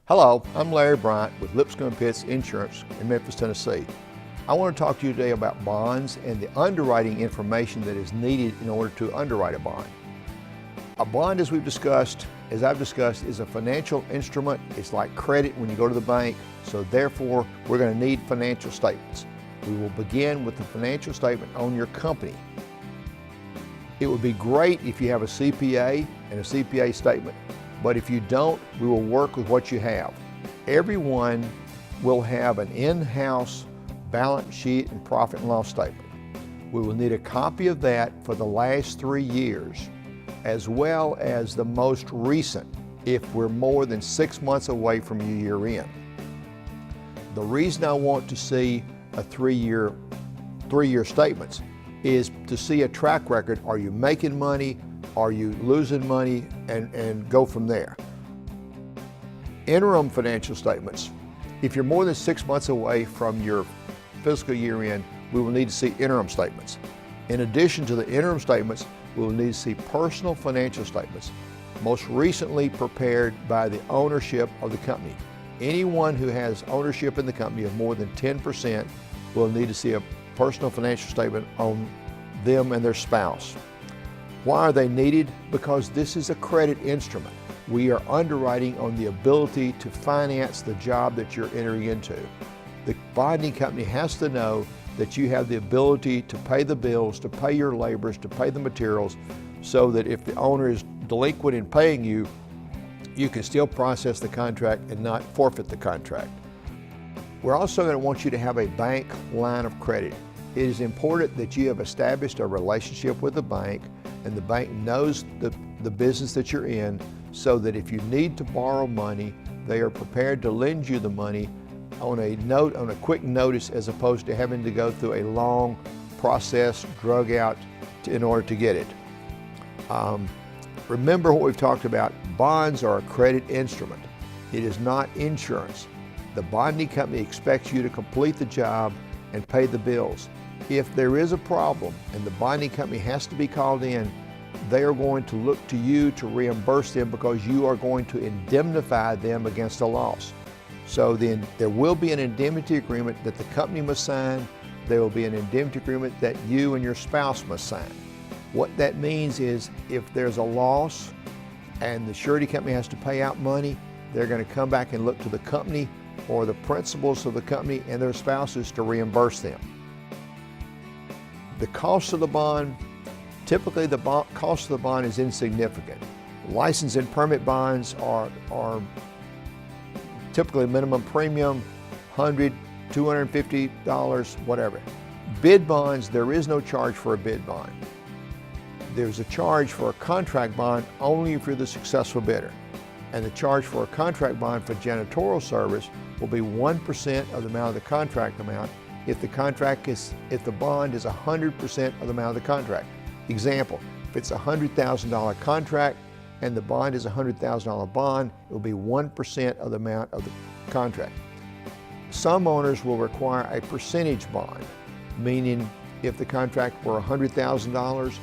Hello, I'm Larry Bryant with Lipscomb Insurance in Memphis, Tennessee. I want to talk to you today about bonds and the underwriting information that is needed in order to underwrite a bond. A bond, as I've discussed, is a financial instrument. It's like credit when you go to the bank, so therefore we're going to need financial statements. We will begin with the financial statement on your company. It would be great if you have a CPA and a CPA statement, but if you don't, we will work with what you have. Everyone will have an in-house balance sheet and profit and loss statement. We will need a copy of that for the last 3 years, as well as the most recent if we're more than 6 months away from your year end. The reason I want to see a three-year statements is to see a track record. Are you making money? Are you losing money? And go from there. Interim financial statements. If you're more than 6 months away from your fiscal year end, we will need to see interim statements. In addition to the interim statements, we will need to see personal financial statements, most recently prepared by the ownership of the company. Anyone who has ownership in the company of more than 10% will need to see a personal financial statement on them and their spouse. Why are they needed? Because this is a credit instrument. We are underwriting on the ability to finance the job that you're entering into. The bonding company has to know that you have the ability to pay the bills, to pay your laborers, to pay the materials, so that if the owner is delinquent in paying you, you can still process the contract and not forfeit the contract. We're also going to want you to have a bank line of credit. It is important that you have established a relationship with the bank and the bank knows the business that you're in, so that if you need to borrow money, they are prepared to lend you the money on a quick notice, as opposed to having to go through a long process, drug out in order to get it. Remember what we've talked about. Bonds are a credit instrument. It is not insurance. The bonding company expects you to complete the job and pay the bills. If there is a problem and the bonding company has to be called in, they are going to look to you to reimburse them, because you are going to indemnify them against a loss. So then there will be an indemnity agreement that the company must sign. There will be an indemnity agreement that you and your spouse must sign. What that means is if there's a loss and the surety company has to pay out money, they're going to come back and look to the company or the principals of the company and their spouses to reimburse them. The cost of the bond, typically the cost of the bond is insignificant. License and permit bonds are typically minimum premium, $100, $250, whatever. Bid bonds, there is no charge for a bid bond. There's a charge for a contract bond only if you're the successful bidder. And the charge for a contract bond for janitorial service will be 1% of the amount of the contract amount if the bond is 100% of the amount of the contract. Example, if it's a $100,000 contract and the bond is a $100,000 bond, it will be 1% of the amount of the contract. Some owners will require a percentage bond, meaning if the contract were $100,000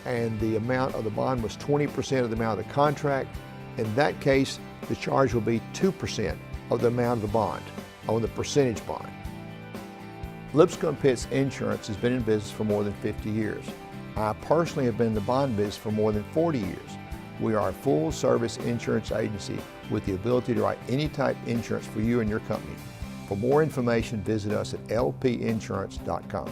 and the amount of the bond was 20% of the amount of the contract, in that case, the charge will be 2% of the amount of the bond on the percentage bond. Lipscomb Insurance has been in business for more than 50 years. I personally have been in the bond business for more than 40 years. We are a full-service insurance agency with the ability to write any type insurance for you and your company. For more information, visit us at lpinsurance.com.